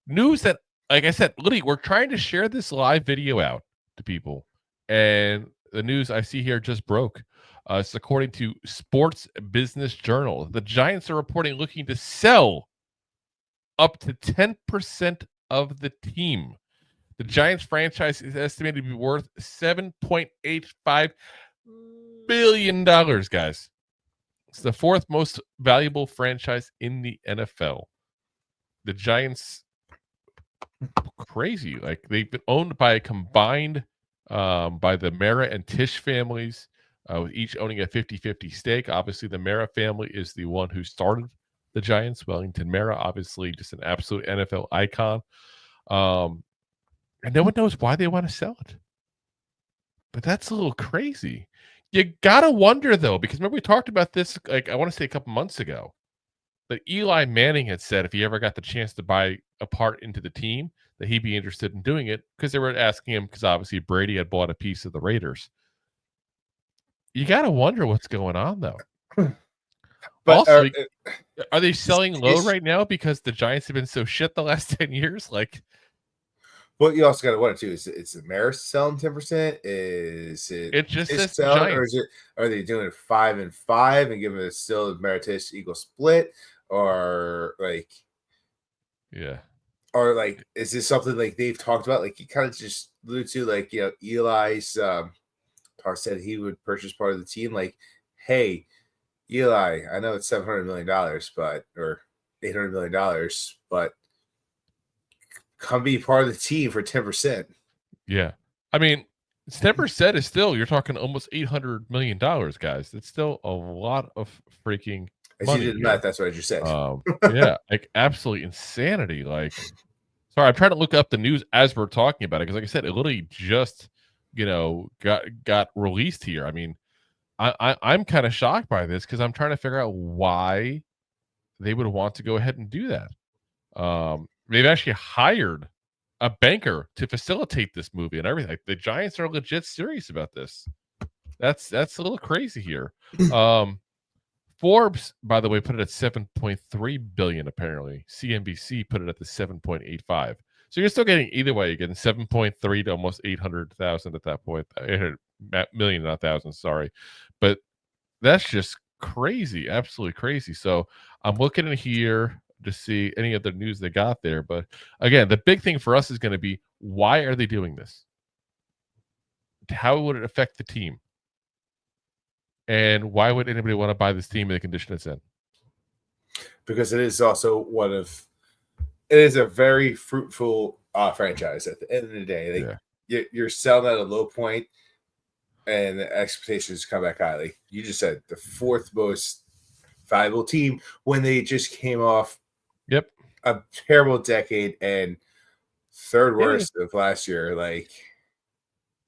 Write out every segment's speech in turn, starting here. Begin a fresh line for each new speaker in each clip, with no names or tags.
news that, like I said, literally, we're trying to share this live video out to people, and the news I see here just broke. It's according to Sports Business Journal. The Giants are reporting looking to sell up to 10% of the team. The Giants franchise is estimated to be worth $7.85 billion, guys. It's the fourth most valuable franchise in the NFL. The Giants, crazy. Like, they've been owned by a combined by the Mara and Tisch families, with each owning a 50-50 stake. Obviously, the Mara family is the one who started the Giants. Wellington Mara, obviously, just an absolute NFL icon. And no one knows why they want to sell it. But that's a little crazy. You gotta wonder, though, because remember we talked about this, like, I want to say a couple months ago, that Eli Manning had said if he ever got the chance to buy a part into the team, that he'd be interested in doing it, because they were asking him, because obviously Brady had bought a piece of the Raiders. You gotta wonder what's going on, though.
But
Also, are they selling low right now because the Giants have been so shit the last 10 years? Like,
well, you also got to wonder too: is the Maris selling 10%? Is
it just
Tisch
says the
selling, or is
Giants.
are they doing it 5-5 and giving it still Tisch equal split, or like,
Yeah.
or like, is this something like they've talked about? Like, you kind of just alluded to, like, Eli's talk said he would purchase part of the team. Like, hey, Eli, I know it's $700 million, but or $800 million, but come be part of the team for 10%.
Yeah. I mean, 10% is still, you're talking almost $800 million, guys. It's still a lot of freaking
As you
money
did the
here.
math, that's what I just said.
Yeah, like, absolutely insanity. Like, sorry, I'm trying to look up the news as we're talking about it, because like I said, it literally just, got released here. I mean, I'm kind of shocked by this, because I'm trying to figure out why they would want to go ahead and do that. They've actually hired a banker to facilitate this movie and everything. Like, the Giants are legit serious about this. That's a little crazy here. Forbes, by the way, put it at 7.3 billion. Apparently, CNBC put it at the 7.85. So you're still getting, either way, you're getting 7.3 to almost 800,000 at that point. 800 million, not thousand. Sorry, but that's just crazy, absolutely crazy. So I'm looking in here to see any other news they got there. But again, the big thing for us is going to be, why are they doing this? How would it affect the team? And why would anybody want to buy this team in the condition it's in?
Because it is also it is a very fruitful franchise at the end of the day. Like, you're selling at a low point, and the expectations come back high. Like you just said, the fourth most valuable team when they just came off a terrible decade and third worst of last year. Like,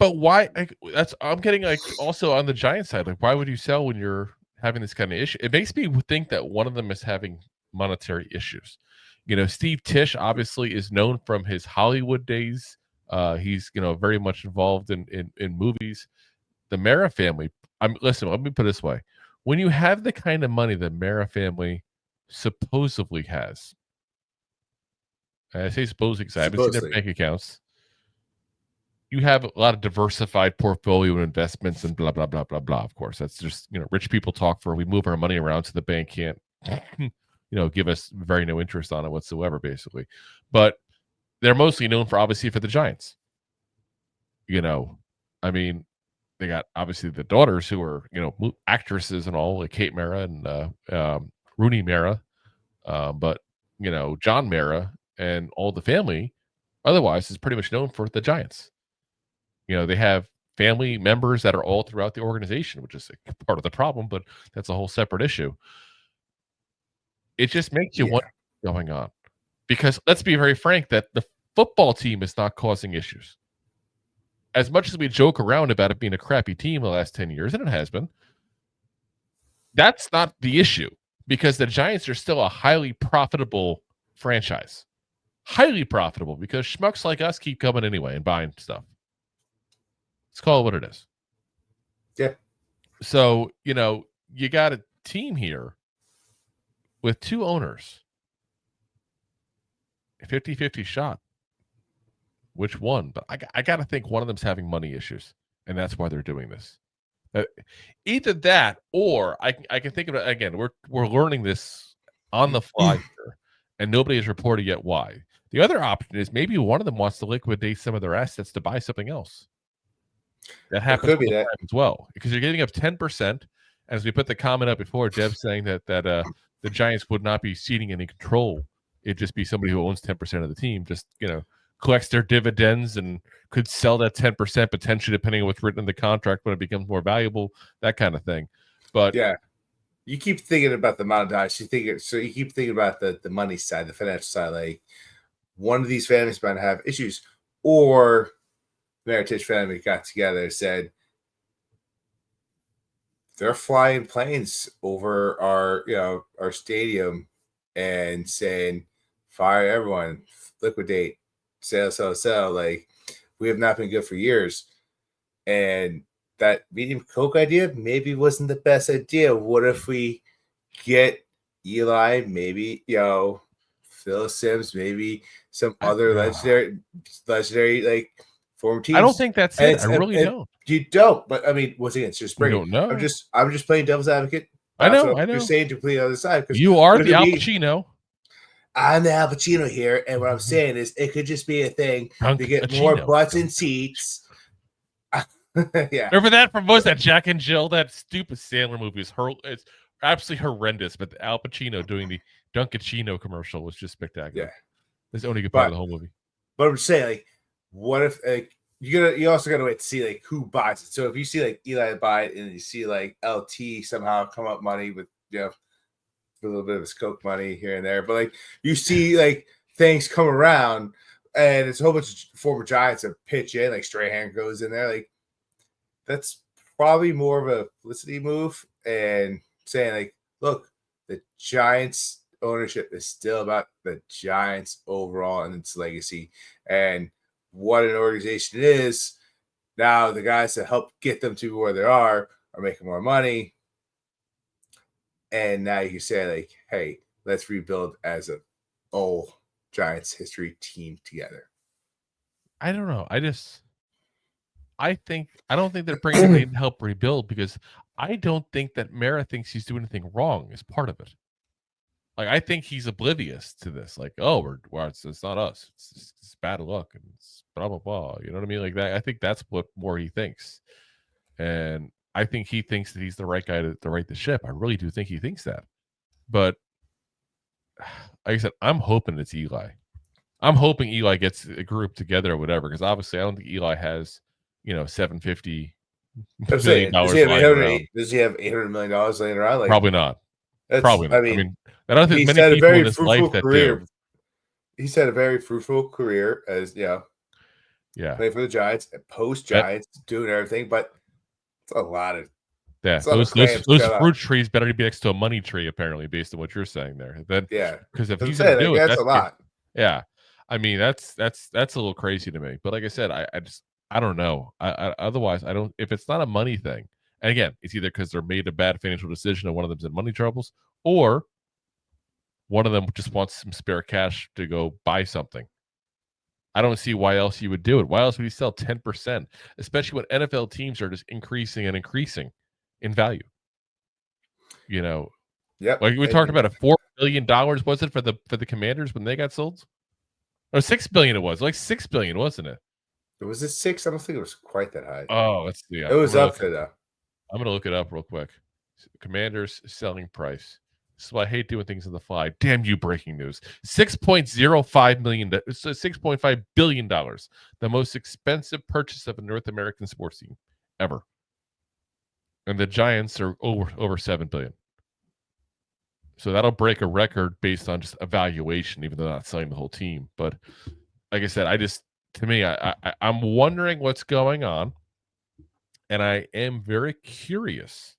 but why? Like, I'm getting, like, also on the Giants side. Like, why would you sell when you're having this kind of issue? It makes me think that one of them is having monetary issues. Steve Tisch obviously is known from his Hollywood days. He's very much involved in movies. The Mara family. Listen. Let me put it this way: when you have the kind of money the Mara family supposedly has, and I say supposedly because I haven't seen their bank accounts, you have a lot of diversified portfolio investments and blah blah blah blah blah. Of course, that's just rich people talk. For we move our money around so the bank can't give us very no interest on it whatsoever, basically. But they're mostly known for, obviously, for the Giants. I mean, they got obviously the daughters who are actresses and all, like Kate Mara and Rooney Mara, but John Mara and all the family otherwise is pretty much known for the Giants. They have family members that are all throughout the organization, which is part of the problem, but that's a whole separate issue. It just makes you wonder what's going on, because let's be very frank, that the football team is not causing issues. As much as we joke around about it being a crappy team the last 10 years, and it has been, that's not the issue, because the Giants are still a highly profitable franchise. Highly profitable, because schmucks like us keep coming anyway and buying stuff. Let's call it what it is.
Yeah.
So, you got a team here with two owners 50-50 shot. Which one? But I got to think one of them's having money issues, and that's why they're doing this. Either that, or I can think of it again. We're learning this on the fly here, and nobody has reported yet why. The other option is maybe one of them wants to liquidate some of their assets to buy something else. That happens all the time as well, because you're getting up 10%. As we put the comment up before, Deb saying that the Giants would not be ceding any control. It'd just be somebody who owns 10% of the team, just collects their dividends and could sell that 10% potentially, depending on what's written in the contract when it becomes more valuable, that kind of thing. But
yeah, you keep thinking about the amount of dollars. You keep thinking about the money side, the financial side. Like one of these families might have issues, or Mara and Tisch family got together and said they're flying planes over our stadium and saying fire everyone, liquidate, sell. Like we have not been good for years, and that medium Coke idea maybe wasn't the best idea. What if we get Eli, maybe Phil Simms, maybe some other legendary like former teams?
I don't think that's it. I really don't.
You don't, but I mean, once again, it's just bringing.
Don't know.
I'm just playing devil's advocate.
I know.
You're saying to play the other side because
you are the Al Pacino.
I'm the Al Pacino here, and what I'm saying is it could just be a thing to get more butts in seats. Yeah.
Remember that from was that Jack and Jill? That stupid Sandler movie is it's absolutely horrendous. But Al Pacino doing the Dunkachino commercial was just spectacular.
Yeah,
that's the only good part of the whole movie.
But I'm saying, like, what if you also gotta wait to see like who buys it. So if you see like Eli buy it and you see like LT somehow come up money with a little bit of his Coke money here and there, but like you see like things come around and it's a whole bunch of former Giants that pitch in, like Strahan goes in there, like that's probably more of a publicity move and saying like, look, the Giants ownership is still about the Giants overall and its legacy and what an organization it is. Now the guys that help get them to where they are making more money. And now you can say like, hey, let's rebuild as a whole Giants history team together.
I don't know. I don't think they're bringing anybody to help rebuild because I don't think that Mara thinks he's doing anything wrong as part of it. Like I think he's oblivious to this. Like, oh, it's not us. It's bad luck and it's blah blah blah. You know what I mean? Like that. I think that's what more he thinks, and I think he thinks that he's the right guy to right the ship. I really do think he thinks that. But like I said, I'm hoping it's Eli. I'm hoping Eli gets a group together or whatever, because obviously I don't think Eli has, $750 million
does he have $800 million laying around? Like,
probably not. Probably not. I mean, I don't think
he's
many
had
people
a very
in his life that
career.
do.
He's had a very fruitful career as
yeah,
playing for the Giants and post Giants, doing everything, but it's a lot of
those fruit trees better be next to a money tree, apparently, based on what you're saying there. Then because if he's gonna do it,
that's a lot.
Yeah, I mean that's a little crazy to me. But like I said, I don't know. Otherwise, I don't. If it's not a money thing, and again, it's either because they're made a bad financial decision and one of them's in money troubles, or one of them just wants some spare cash to go buy something. I don't see why else you would do it. Why else would you sell 10%, especially when NFL teams are just increasing and increasing in value?
Yep.
Like we talked about, $4 billion was it for the Commanders when they got sold? Or $6 billion it was, like $6 billion, wasn't it?
Was it 6? I don't think it was quite that high.
Oh, let's see.
It was up there though.
I'm gonna look it up real quick. Commanders selling price. So I hate doing things on the fly. Damn you, breaking news. $6.05 million, $6.5 billion, the most expensive purchase of a North American sports team ever. And the Giants are over $7 billion. So that'll break a record based on just evaluation, even though they're not selling the whole team. But like I said, I'm wondering what's going on. And I am very curious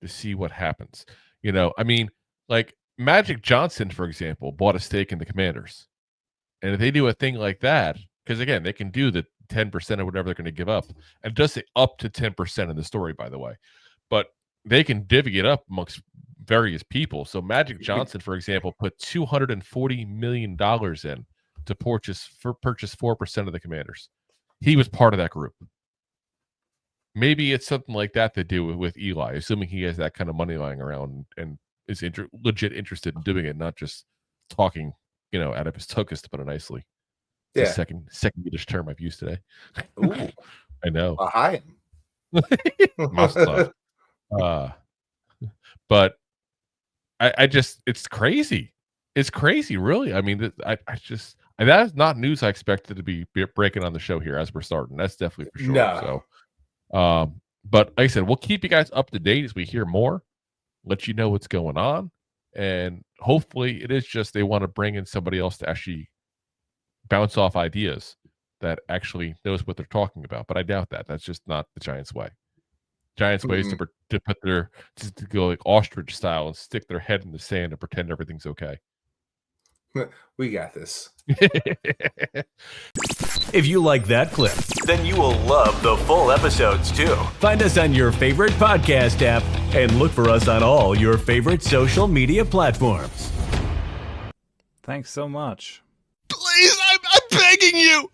to see what happens. I mean, like Magic Johnson, for example, bought a stake in the Commanders. And if they do a thing like that, because again, they can do the 10% or whatever they're going to give up. And it does say up to 10% in the story, by the way. But they can divvy it up amongst various people. So Magic Johnson, for example, put $240 million in to purchase 4% of the Commanders. He was part of that group. Maybe it's something like that to do with Eli, assuming he has that kind of money lying around and is legit interested in doing it, not just talking, out of his tuchus, to put it nicely. It's the second Yiddish term I've used today.
Ooh,
I know.
Hi.
Must but I just, it's crazy. It's crazy, really. I mean, that is not news I expected to be breaking on the show here as we're starting. That's definitely for sure.
No.
So, but like I said, we'll keep you guys up to date as we hear more, let you know what's going on. And hopefully it is just they want to bring in somebody else to actually bounce off ideas that actually knows what they're talking about. But I doubt that. That's just not the Giants' way. Giants' way is to put to go like ostrich style and stick their head in the sand and pretend everything's okay.
We got this.
If you like that clip, then you will love the full episodes too. Find us on your favorite podcast app and look for us on all your favorite social media platforms.
Thanks so much.
Please, I'm begging you.